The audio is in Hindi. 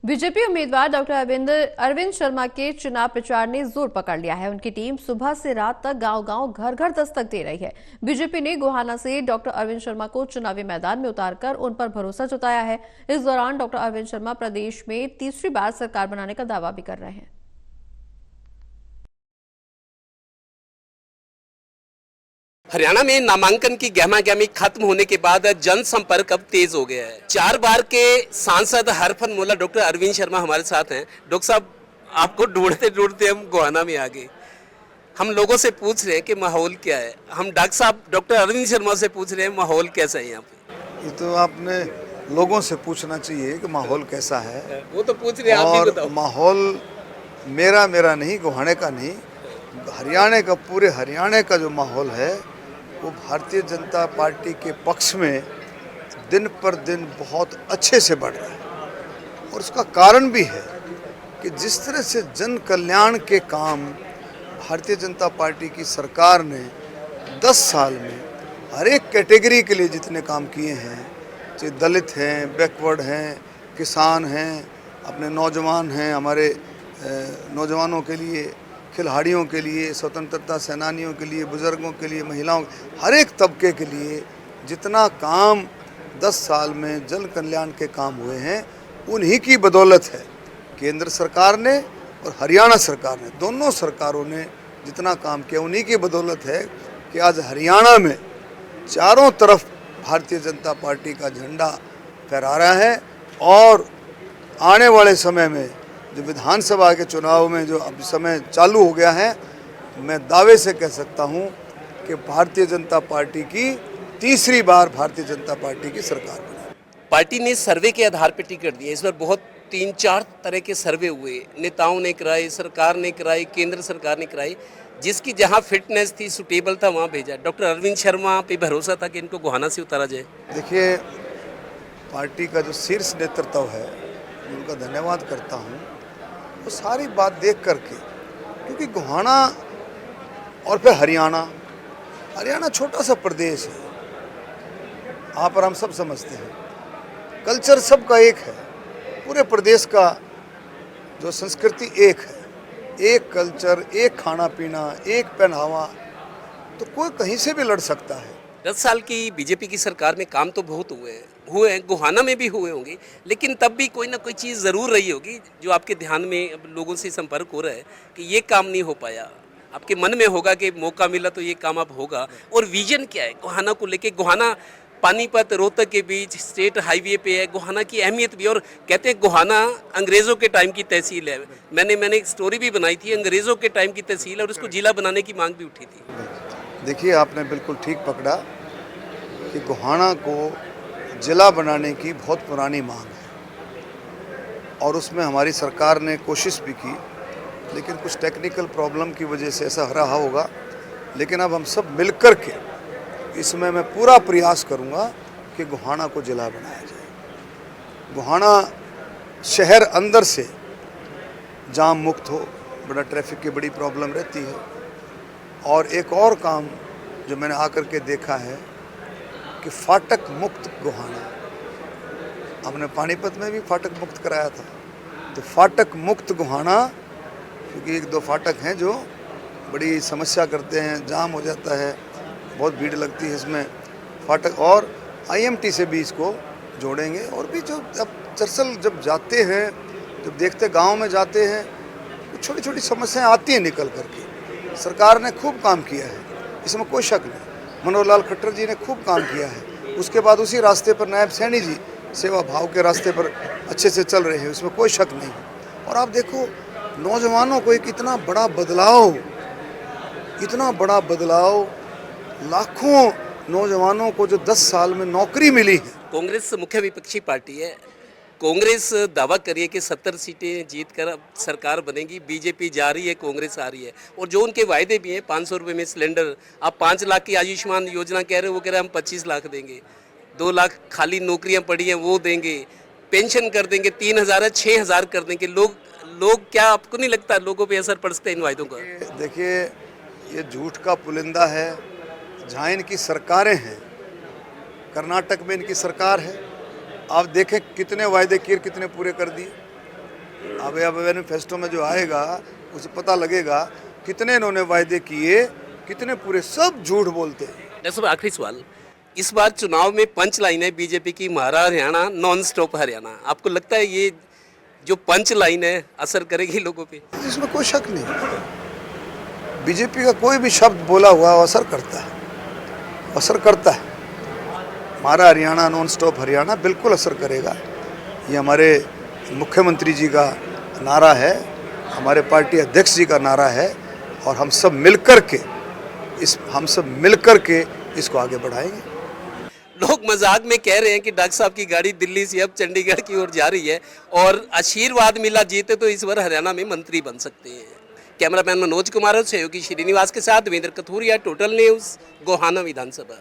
बीजेपी उम्मीदवार डॉक्टर अरविंद शर्मा के चुनाव प्रचार ने जोर पकड़ लिया है। उनकी टीम सुबह से रात तक गांव-गांव, घर-घर दस्तक दे रही है। बीजेपी ने गोहाना से डॉक्टर अरविंद शर्मा को चुनावी मैदान में उतारकर उन पर भरोसा जताया है। इस दौरान डॉक्टर अरविंद शर्मा प्रदेश में तीसरी बार सरकार बनाने का दावा भी कर रहे हैं। हरियाणा में नामांकन की गहमा-गहमी खत्म होने के बाद जनसंपर्क अब तेज हो गया है। 4 बार के सांसद हरफनमौला डॉक्टर अरविंद शर्मा हमारे साथ हैं। डॉक्टर साहब, आपको ढूंढते ढूंढते हम गोहाना में आ गए। हम लोगों से पूछ रहे हैं कि माहौल क्या है। हम डॉक्टर साहब डॉक्टर अरविंद शर्मा से पूछ रहे हैं माहौल कैसा है यहाँ पे। ये तो आपने लोगों से पूछना चाहिए कि माहौल कैसा है। वो तो पूछ रहे हैं, आप भी बताओ। माहौल मेरा नहीं, गोहाने का नहीं, हरियाणा का, पूरे हरियाणा का जो माहौल है वो भारतीय जनता पार्टी के पक्ष में दिन पर दिन बहुत अच्छे से बढ़ रहा है। और उसका कारण भी है कि जिस तरह से जन कल्याण के काम भारतीय जनता पार्टी की सरकार ने 10 साल में हर एक कैटेगरी के लिए जितने काम किए हैं, चाहे दलित हैं, बैकवर्ड हैं, किसान हैं, अपने नौजवान हैं, हमारे नौजवानों के लिए, खिलाड़ियों के लिए, स्वतंत्रता सेनानियों के लिए, बुजुर्गों के लिए, महिलाओं, हर एक तबके के लिए जितना काम 10 साल में जन कल्याण के काम हुए हैं, उन्हीं की बदौलत है। केंद्र सरकार ने और हरियाणा सरकार ने, दोनों सरकारों ने जितना काम किया, उन्हीं की बदौलत है कि आज हरियाणा में चारों तरफ भारतीय जनता पार्टी का झंडा फहरा रहा है। और आने वाले समय में जो विधानसभा के चुनाव में जो अब समय चालू हो गया है, मैं दावे से कह सकता हूं कि भारतीय जनता पार्टी की तीसरी बार भारतीय जनता पार्टी की सरकार बनी। पार्टी ने सर्वे के आधार पर टिकट दिया। इस बार बहुत 3-4 तरह के सर्वे हुए, नेताओं ने कराए, सरकार ने कराई, केंद्र सरकार ने कराई। जिसकी जहां फिटनेस थी, सुटेबल था, वहां भेजा। डॉक्टर अरविंद शर्मा पे भरोसा था कि इनको गोहाना से उतारा जाए। देखिए, पार्टी का जो शीर्ष नेतृत्व है, उनका धन्यवाद करता हूँ। वो सारी बात देख करके, क्योंकि गोहाना और फिर हरियाणा छोटा सा प्रदेश है, आप और हम सब समझते हैं। कल्चर सबका एक है, पूरे प्रदेश का जो संस्कृति एक है, एक कल्चर, एक खाना पीना, एक पहनावा, तो कोई कहीं से भी लड़ सकता है। 10 साल की बीजेपी की सरकार में काम तो बहुत हुए हैं, गोहाना में भी हुए होंगे, लेकिन तब भी कोई ना कोई चीज़ ज़रूर रही होगी जो आपके ध्यान में, अब लोगों से संपर्क हो रहा है कि ये काम नहीं हो पाया। आपके मन में होगा कि मौका मिला तो ये काम अब होगा। और विजन क्या है गोहाना को लेके? गोहाना पानीपत रोहतक के बीच स्टेट हाईवे पे है। गोहाना की अहमियत भी, और कहते हैं गोहाना अंग्रेज़ों के टाइम की तहसील है। मैंने एक स्टोरी भी बनाई थी, अंग्रेज़ों के टाइम की तहसील है, और उसको जिला बनाने की मांग भी उठी थी। देखिए, आपने बिल्कुल ठीक पकड़ा कि गोहाना को जिला बनाने की बहुत पुरानी मांग है, और उसमें हमारी सरकार ने कोशिश भी की, लेकिन कुछ टेक्निकल प्रॉब्लम की वजह से ऐसा रहा होगा। लेकिन अब हम सब मिलकर के इसमें मैं पूरा प्रयास करूंगा कि गोहाना को जिला बनाया जाए। गोहाना शहर अंदर से जाम मुक्त हो, बड़ा ट्रैफिक की बड़ी प्रॉब्लम रहती है। और एक और काम जो मैंने आकर के देखा है कि फाटक मुक्त गोहाना, हमने पानीपत में भी फाटक मुक्त कराया था, तो फाटक मुक्त गोहाना, क्योंकि 1-2 फाटक हैं जो बड़ी समस्या करते हैं, जाम हो जाता है, बहुत भीड़ लगती है इसमें। फाटक और IMT से भी इसको जोड़ेंगे। और भी जो अब दरअसल जब जाते हैं, जब देखते गांव में जाते हैं, तो छोटी छोटी समस्याएं आती हैं निकल करके। सरकार ने खूब काम किया है, इसमें कोई शक नहीं। मनोहर लाल खट्टर जी ने खूब काम किया है। उसके बाद उसी रास्ते पर नायब सैनी जी सेवा भाव के रास्ते पर अच्छे से चल रहे हैं, उसमें कोई शक नहीं। और आप देखो, नौजवानों को एक इतना बड़ा बदलाव, लाखों नौजवानों को जो 10 साल में नौकरी मिली है। कांग्रेस मुख्य विपक्षी पार्टी है। कांग्रेस दावा करिए कि 70 सीटें जीतकर अब सरकार बनेगी। बीजेपी जा रही है, कांग्रेस आ रही है। और जो उनके वायदे भी हैं, 500 रुपये में सिलेंडर, आप 5 लाख की आयुष्मान योजना कह रहे हो, वो कह रहे हैं हम 25 लाख देंगे। 2 लाख खाली नौकरियां पड़ी हैं, वो देंगे। पेंशन कर देंगे, 3,000 है 6,000 कर देंगे। लोग क्या, आपको नहीं लगता लोगों पे असर पड़ सकता है इन वायदों का? देखिए, ये झूठ का पुलिंदा है। जहाँ इनकी सरकारें हैं, कर्नाटक में इनकी सरकार है, आप देखें कितने वायदे किए, कितने पूरे कर दिए। अब मैनिफेस्टो में जो आएगा उसे पता लगेगा कितने इन्होंने वायदे किए, कितने पूरे, सब झूठ बोलते हैं। डॉक्टर साहब आखिरी सवाल, इस बार चुनाव में पंच लाइन है बीजेपी की, महारा हरियाणा, नॉन स्टॉप हरियाणा, आपको लगता है ये जो पंच लाइन है असर करेगी लोगों पे? इसमें कोई शक नहीं। बीजेपी का कोई भी शब्द बोला हुआ असर करता है, असर करता है। हमारा हरियाणा, नॉन स्टॉप हरियाणा बिल्कुल असर करेगा। ये हमारे मुख्यमंत्री जी का नारा है, हमारे पार्टी अध्यक्ष जी का नारा है, और हम सब मिलकर के इसको आगे बढ़ाएंगे। लोग मजाक में कह रहे हैं कि डॉक्टर साहब की गाड़ी दिल्ली से अब चंडीगढ़ की ओर जा रही है और आशीर्वाद मिला जीते तो इस बार हरियाणा में मंत्री बन सकते हैं। कैमरामैन मनोज कुमार और सहयोगी श्रीनिवास के साथ देवेंद्र कथूरिया, टोटल न्यूज़, गोहाना विधानसभा।